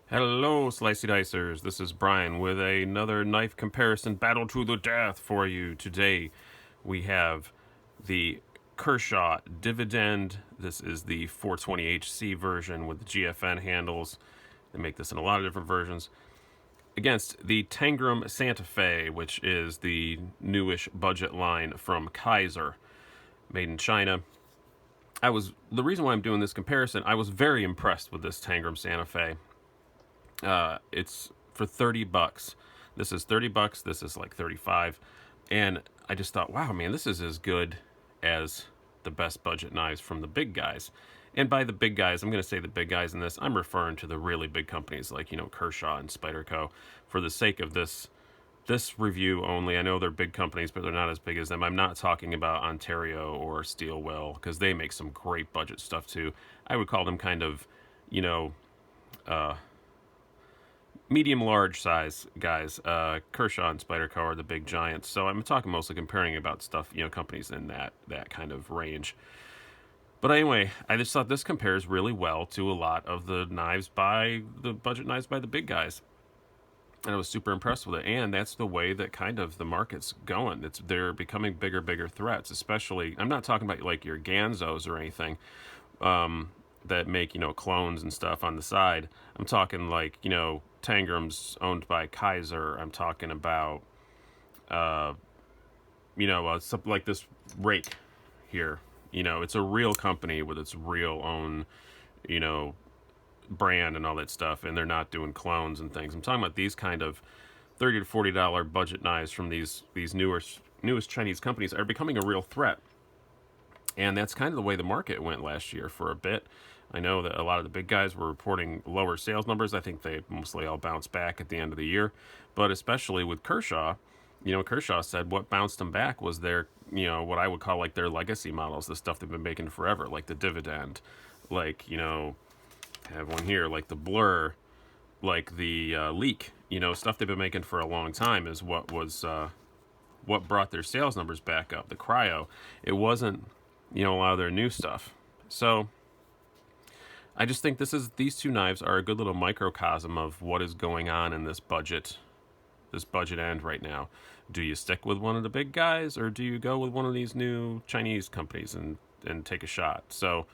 Hello, Slicey Dicers. This is Bryan with another knife comparison battle to the death for you. Today we have the Kershaw Dividend. This is the 420HC version with the GFN handles. They make this in a lot of different versions. Against the Tangram Santa Fe, which is the newish budget line from Kaiser, made in China. The reason why I'm doing this comparison, I was very impressed with this Tangram Santa Fe. It's for $30. This is $30. This is like 35, and I just thought, wow, man, this is as good as the best budget knives from the big guys. And by the big guys, I'm going to say the big guys in this. I'm referring to the really big companies like Kershaw and Spyderco. For the sake of this review only, I know they're big companies, but they're not as big as them. I'm not talking about Ontario or Steelwell because they make some great budget stuff too. I would call them kind of, medium large size guys. Kershaw and Spyderco are the big giants, so I'm talking mostly comparing about stuff, companies in that kind of range. But anyway, I just thought this compares really well to a lot of the budget knives by the big guys, and I was super impressed with it. And that's the way that kind of the market's going. They're becoming bigger threats. Especially, I'm not talking about like your Ganzos or anything that make clones and stuff on the side. I'm talking like Tangrams owned by Kaiser. I'm talking about something like this rake here. It's a real company with its real own brand and all that stuff, and they're not doing clones and things. I'm talking about these kind of $30 to $40 budget knives from these newest Chinese companies are becoming a real threat. And that's kind of the way the market went last year for a bit. I know that a lot of the big guys were reporting lower sales numbers. I think they mostly all bounced back at the end of the year. But especially with Kershaw, Kershaw said what bounced them back was their, what I would call like their legacy models, the stuff they've been making forever, like the Dividend, like, I have one here, like the Blur, like the Leak, stuff they've been making for a long time is what brought their sales numbers back up. The Cryo, it wasn't, a lot of their new stuff. So I just think these two knives are a good little microcosm of what is going on in this budget end right now. Do you stick with one of the big guys, or do you go with one of these new Chinese companies and take a shot? So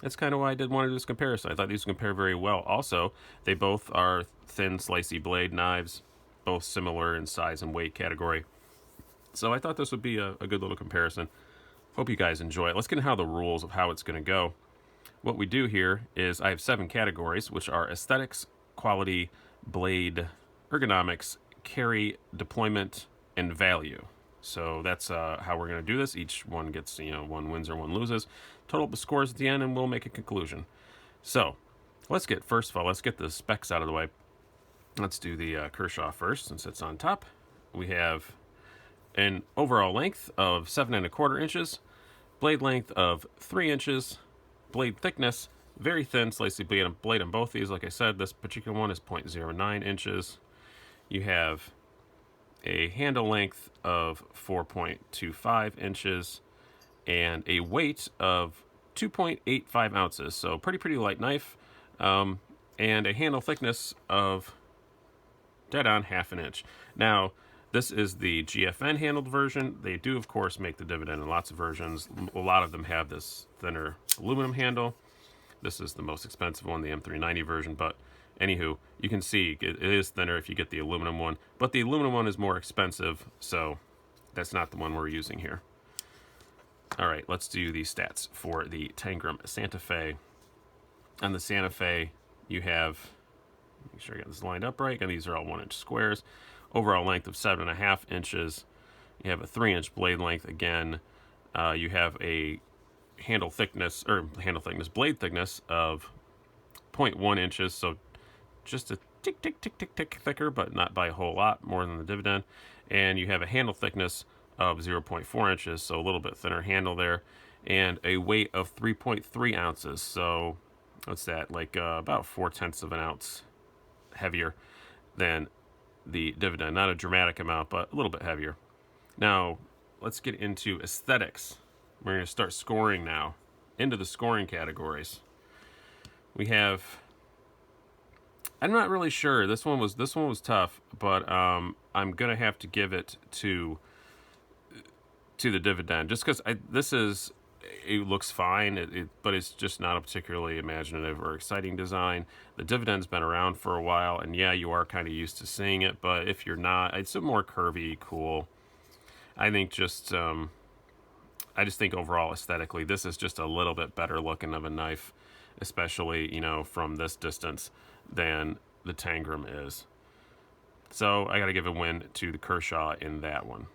that's kind of why I want to do this comparison. I thought these compare very well. Also, they both are thin, slicey blade knives, both similar in size and weight category. So I thought this would be a good little comparison. Hope you guys enjoy it. Let's get into the rules of how it's going to go. What we do here is I have 7 categories, which are aesthetics, quality, blade, ergonomics, carry, deployment, and value. So that's how we're going to do this. Each one gets, one wins or one loses. Total up the scores at the end, and we'll make a conclusion. So let's get the specs out of the way. Let's do the Kershaw first, since it's on top. We have an overall length of 7¼ inches, blade length of 3 inches, blade thickness, very thin, slicey blade on both these. Like I said, this particular one is 0.09 inches. You have a handle length of 4.25 inches and a weight of 2.85 ounces. So pretty light knife, and a handle thickness of dead on 1/2 inch. Now, this is the GFN handled version. They do, of course, make the Dividend in lots of versions. A lot of them have this thinner aluminum handle. This is the most expensive one, the M390 version. But anywho, you can see it is thinner if you get the aluminum one. But the aluminum one is more expensive, so that's not the one we're using here. All right, let's do the stats for the Tangram Santa Fe. On the Santa Fe, you have, make sure I got this lined up right, and these are all 1-inch squares. Overall length of 7½ inches. You have a 3-inch blade length again. You have a blade thickness of 0.1 inches, so just a tick thicker, but not by a whole lot more than the Dividend. And you have a handle thickness of 0.4 inches, so a little bit thinner handle there, and a weight of 3.3 ounces. So what's that? Like about 0.4 of an ounce heavier than the Dividend. Not a dramatic amount, but a little bit heavier. Now, let's get into aesthetics. We're going to start scoring now. Into the scoring categories. We have I'm not really sure. This one was tough, but I'm gonna have to give it to the Dividend just because this is it looks fine, but it's just not a particularly imaginative or exciting design. The Dividend's been around for a while, and yeah, you are kind of used to seeing it, but if you're not, it's a more curvy, cool. I think I just think overall aesthetically, this is just a little bit better looking of a knife, especially from this distance than the Tangram is. So I got to give a win to the Kershaw in that one.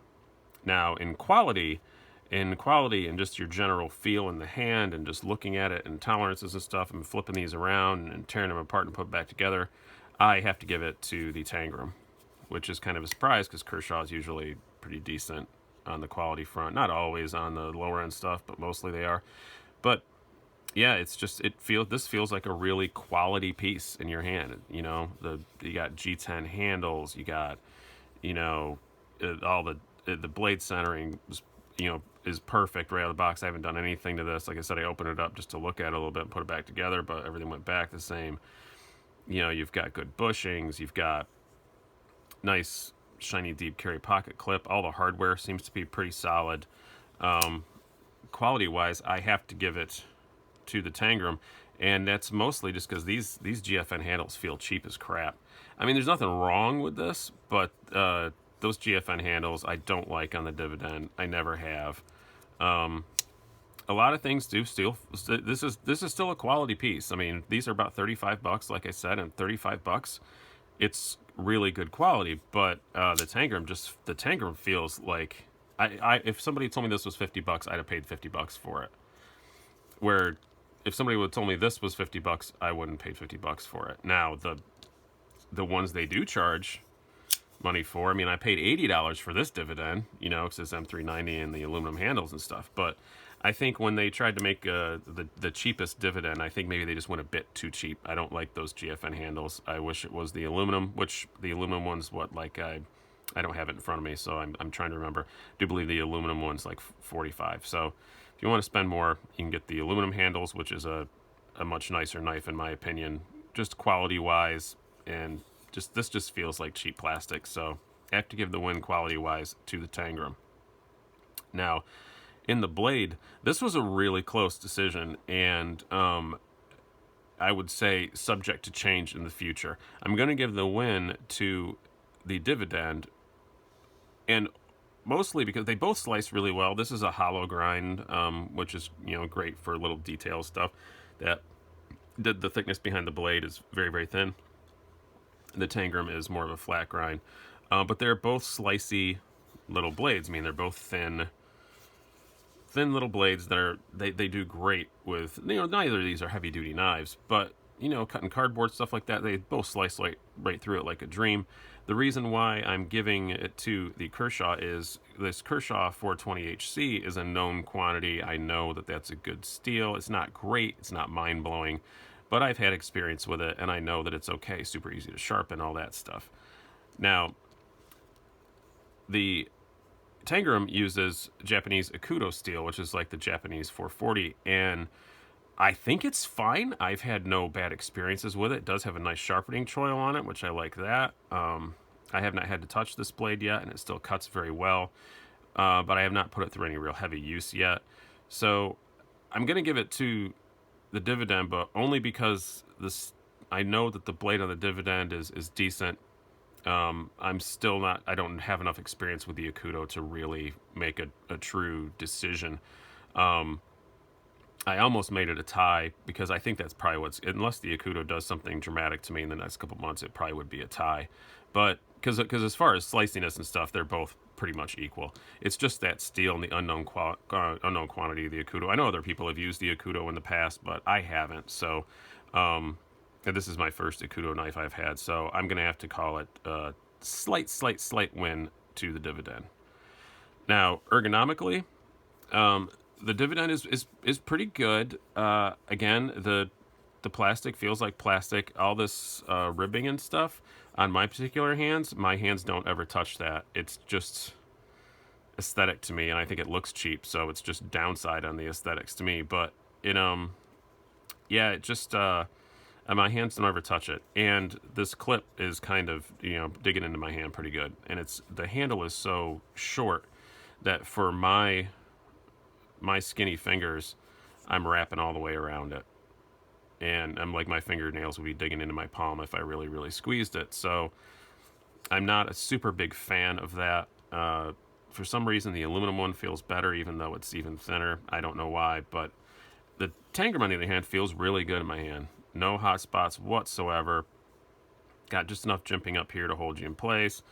Now in quality and just your general feel in the hand and just looking at it and tolerances and stuff and flipping these around and tearing them apart and put it back together, I have to give it to the Tangram, which is kind of a surprise because Kershaw is usually pretty decent on the quality front. Not always on the lower end stuff, but mostly they are. But yeah, this feels like a really quality piece in your hand. You got G10 handles, you got all the blade centering is perfect right out of the box. I haven't done anything to this. Like I said, I opened it up just to look at it a little bit and put it back together, but everything went back the same. You've got good bushings, you've got nice shiny deep carry pocket clip. All the hardware seems to be pretty solid. Quality wise, I have to give it to the Tangram, and that's mostly just because these GFN handles feel cheap as crap. I mean, there's nothing wrong with this, but those GFN handles I don't like on the Dividend. I never have. A lot of things do still. This is still a quality piece. I mean, these are about $35, like I said, and $35. It's really good quality, but the Tangram feels like I if somebody told me this was $50, I'd have paid $50 for it. Where if somebody would have told me this was $50, I wouldn't pay $50 for it. Now the ones they do charge money for, I mean, I paid $80 for this Dividend, because it's M390 and the aluminum handles and stuff. But I think when they tried to make the cheapest Dividend, I think maybe they just went a bit too cheap. I don't like those GFN handles. I wish it was the aluminum, which the aluminum one's I don't have it in front of me, so I'm trying to remember. I do believe the aluminum one's like 45. So if you want to spend more, you can get the aluminum handles, which is a much nicer knife in my opinion, just quality wise, and this just feels like cheap plastic. So I have to give the win quality wise to the Tangram. Now, in the blade, this was a really close decision, and I would say subject to change in the future. I'm going to give the win to the Dividend, and mostly because they both slice really well. This is a hollow grind, which is great for little detail stuff. That the thickness behind the blade is very, very thin. The Tangram is more of a flat grind, but they're both slicey little blades. I mean, they're both thin little blades that they do great with. Neither of these are heavy duty knives, but cutting cardboard, stuff like that, they both slice right through it like a dream. The reason why I'm giving it to the Kershaw is this Kershaw 420HC is a known quantity. I know that that's a good steel. It's not great. It's not mind blowing. But I've had experience with it, and I know that it's okay, super easy to sharpen, all that stuff. Now, the Tangram uses Japanese Akuto steel, which is like the Japanese 440, and I think it's fine. I've had no bad experiences with it. It does have a nice sharpening choil on it, which I like that. I have not had to touch this blade yet, and it still cuts very well, but I have not put it through any real heavy use yet. So I'm going to give it to the Dividend, but only because I know that the blade on the Dividend is decent. I'm still not. I don't have enough experience with the Akuto to really make a true decision. I almost made it a tie because I think that's probably unless the Akuto does something dramatic to me in the next couple months, it probably would be a tie. But because as far as sliciness and stuff, they're both pretty much equal. It's just that steel and the unknown quantity of the Akuto. I know other people have used the Akuto in the past, but I haven't. So, and this is my first Akuto knife I've had. So I'm gonna have to call it a slight win to the Dividend. Now, ergonomically, the Dividend is pretty good. Again, the plastic feels like plastic. All this ribbing and stuff on my particular hands, my hands don't ever touch that. It's just aesthetic to me, and I think it looks cheap, so it's just downside on the aesthetics to me. But yeah, it just I my hands don't ever touch it, and this clip is kind of, digging into my hand pretty good, and the handle is so short that for my skinny fingers, I'm wrapping all the way around it, and I'm like, my fingernails would be digging into my palm if I really, really squeezed it. So I'm not a super big fan of that. For some reason, the aluminum one feels better, even though it's even thinner. I don't know why, but the Tangram, on the other hand, feels really good in my hand. No hot spots whatsoever. Got just enough jimping up here to hold you in place.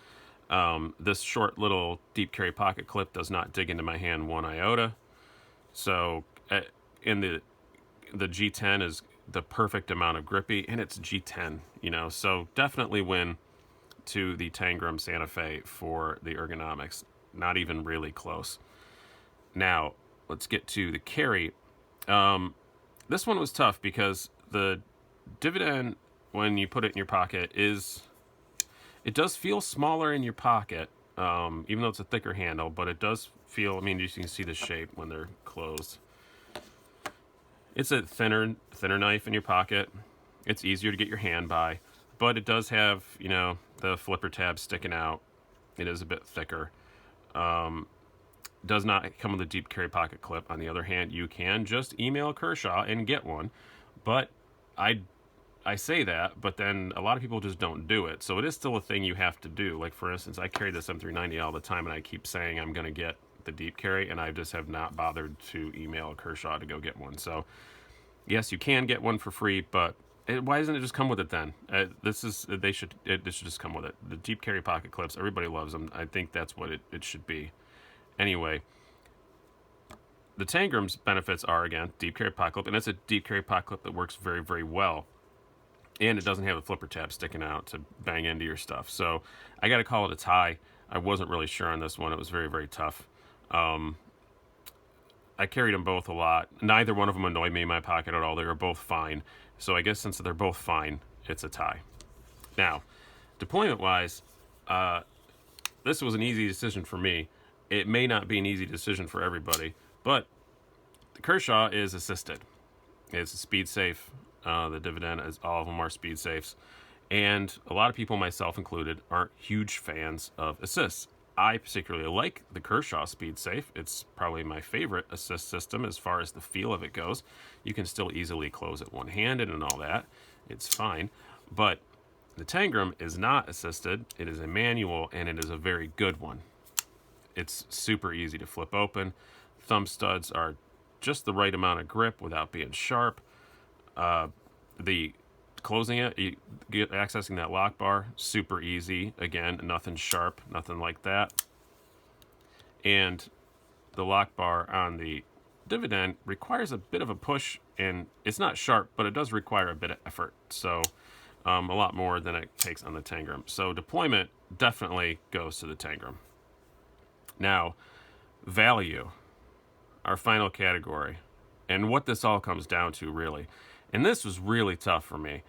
This short little deep carry pocket clip does not dig into my hand one iota. So in the G10 is the perfect amount of grippy, and it's G10, so definitely win to the Tangram Santa Fe for the ergonomics. Not even really close. Now, let's get to the carry. This one was tough because the Dividend, when you put it in your pocket, it does feel smaller in your pocket, even though it's a thicker handle, but it does feel, you can see the shape when they're closed. It's a thinner knife in your pocket. It's easier to get your hand by, but it does have, the flipper tab sticking out. It is a bit thicker. Does not come with a deep carry pocket clip. On the other hand, you can just email Kershaw and get one, but I say that, but then a lot of people just don't do it. So it is still a thing you have to do. Like, for instance, I carry this M390 all the time, and I keep saying I'm going to get the deep carry, and I just have not bothered to email Kershaw to go get one. So yes, you can get one for free, but why doesn't it just come with it then? This should just come with it. The deep carry pocket clips, everybody loves them. I think that's what it should be. Anyway, the Tangrams Benefits are, again, deep carry pocket clip, and it's a deep carry pocket clip that works very, very well. And it doesn't have a flipper tab sticking out to bang into your stuff. So I got to call it a tie. I wasn't really sure on this one. It was very, very tough. I carried them both a lot. Neither one of them annoyed me in my pocket at all. They were both fine. So I guess since they're both fine, it's a tie. Now, deployment-wise, this was an easy decision for me. It may not be an easy decision for everybody, but the Kershaw is assisted. It's a speed safe. The Dividend, as all of them are speed safes, and a lot of people, myself included, aren't huge fans of assists. I particularly like the Kershaw speed safe. It's probably my favorite assist system as far as the feel of it goes. You can still easily close it one-handed and all that. It's fine, but the Tangram is not assisted. It is a manual, and it is a very good one. It's super easy to flip open. Thumb studs are just the right amount of grip without being sharp. The closing it, accessing that lock bar, super easy. Again, nothing sharp, nothing like that. And the lock bar on the Dividend requires a bit of a push, and it's not sharp, but it does require a bit of effort. So a lot more than it takes on the Tangram. So deployment definitely goes to the Tangram. Now, value, our final category, and what this all comes down to, really. And this was really tough for me.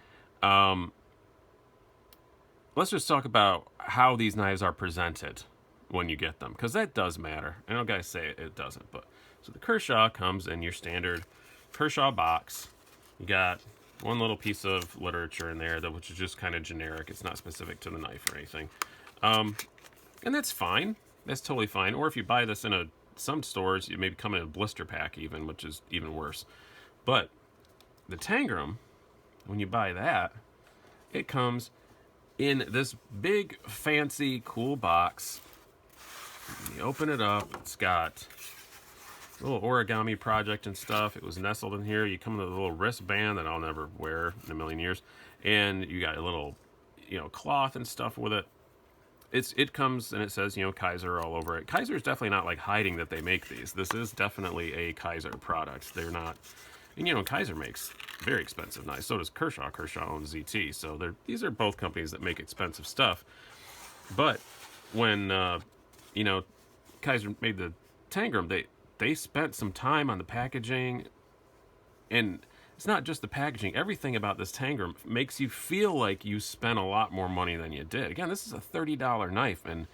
Let's just talk about how these knives are presented when you get them, because that does matter. I know guys say it doesn't, but so the Kershaw comes in your standard Kershaw box. You got one little piece of literature in there, which is just kind of generic. It's not specific to the knife or anything, and that's fine. That's totally fine. Or if you buy this in some stores, it may come in a blister pack even, which is even worse. But the Tangram, when you buy that, it comes in this big, fancy, cool box. You open it up, it's got a little origami project and stuff. It was nestled in here. You come with a little wristband that I'll never wear in a million years. And you got a little, cloth and stuff with it. It comes and it says, Kaiser all over it. Kaiser is definitely not like hiding that they make these. This is definitely a Kaiser product. They're not. And Kaiser makes very expensive knives. So does Kershaw. Kershaw owns ZT. So these are both companies that make expensive stuff. But when Kaiser made the Tangram, they spent some time on the packaging, and it's not just the packaging. Everything about this Tangram makes you feel like you spent a lot more money than you did. Again, this is a $30 knife, and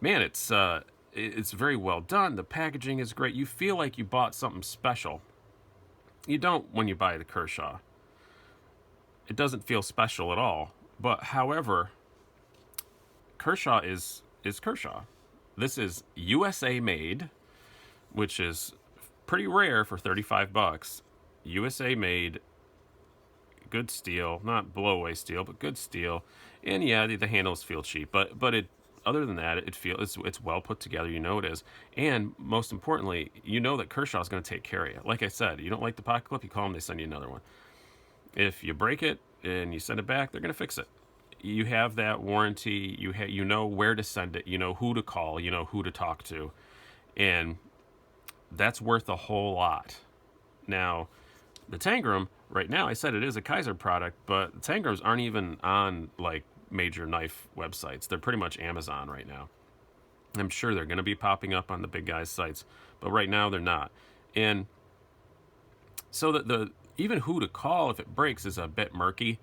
man, it's very well done. The packaging is great. You feel like you bought something special. You don't when you buy the Kershaw. it doesn't feel special at all. But however, Kershaw is Kershaw. This is USA made, which is pretty rare for $35. USA made, good steel, not blowaway steel, but good steel. And yeah, the handles feel cheap, but it, other than that, it's well put together. You know it is, and most importantly, you know that Kershaw's going to take care of you. Like I said, you don't like the pocket clip, you call them, they send you another one. If you break it and you send it back, they're going to fix it. You have that warranty. You know where to send it. You know who to call. You know who to talk to, and that's worth a whole lot. Now, the Tangram right now, I said it is a Kaiser product, but the Tangrams aren't even on like major knife websites. They're pretty much Amazon right now. I'm sure they're going to be popping up on the big guys' sites, but right now they're not. And so the even who to call if it breaks is a bit murky.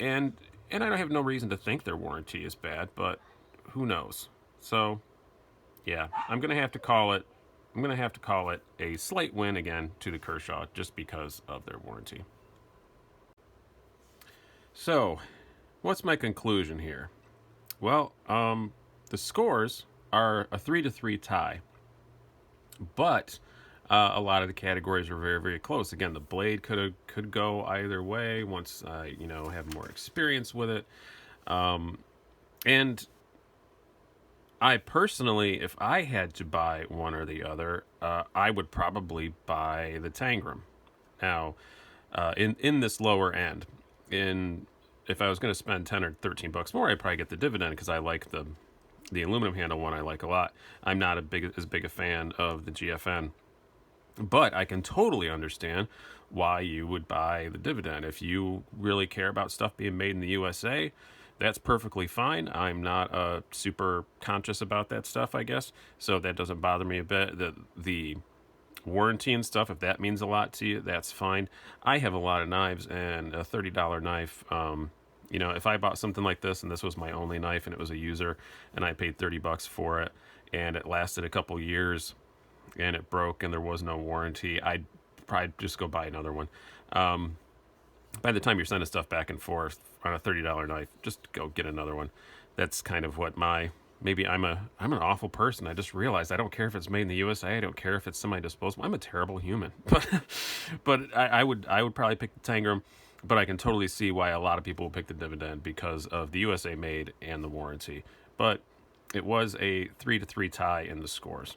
And I don't have no reason to think their warranty is bad, but who knows? So, yeah, I'm going to have to call it. I'm going to have to call it a slight win again to the Kershaw just because of their warranty. So, what's my conclusion here? Well, the scores are a 3-3 tie, but a lot of the categories are very, very close. Again, the blade could go either way once I have more experience with it, and I personally, if I had to buy one or the other, I would probably buy the Tangram. Now, in this lower end, if I was going to spend $10 or $13 more, I'd probably get the Dividend because I like the aluminum handle one. I like a lot. I'm not as big a fan of the GFN, but I can totally understand why you would buy the Dividend. If you really care about stuff being made in the USA, that's perfectly fine. I'm not super conscious about that stuff, I guess, so that doesn't bother me a bit. The warranty and stuff, if that means a lot to you, that's fine. I have a lot of knives, and a $30 knife, if I bought something like this and this was my only knife and it was a user and I paid $30 for it and it lasted a couple years and it broke and there was no warranty, I'd probably just go buy another one. By the time you're sending stuff back and forth on a $30 knife, just go get another one. That's kind of what maybe I'm an awful person. I just realized I don't care if it's made in the USA. I don't care if it's semi-disposable. I'm a terrible human. But I would probably pick the Tangram, but I can totally see why a lot of people will pick the Dividend because of the USA made and the warranty. But it was a 3-3 tie in the scores.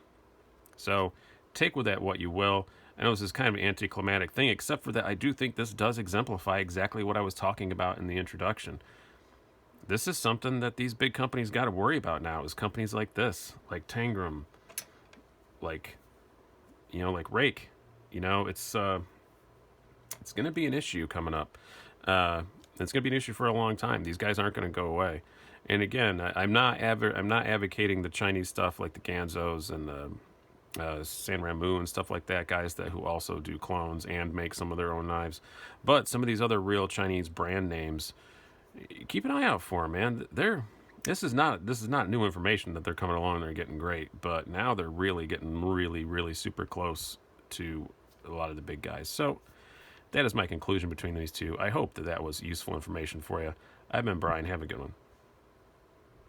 So take with that what you will. I know this is kind of an anticlimactic thing, except for that I do think this does exemplify exactly what I was talking about in the introduction. This is something that these big companies got to worry about now, is companies like this, like Tangram, like Rake. It's going to be an issue coming up. It's going to be an issue for a long time. These guys aren't going to go away. And again, I'm not advocating the Chinese stuff like the Ganzos and the San Rambo and stuff like that, guys who also do clones and make some of their own knives. But some of these other real Chinese brand names, keep an eye out for them, man. This is not new information that they're coming along and they're getting great, but now they're really getting really, really super close to a lot of the big guys. So that is my conclusion between these two. I hope that was useful information for you. I've been Bryan. Have a good one.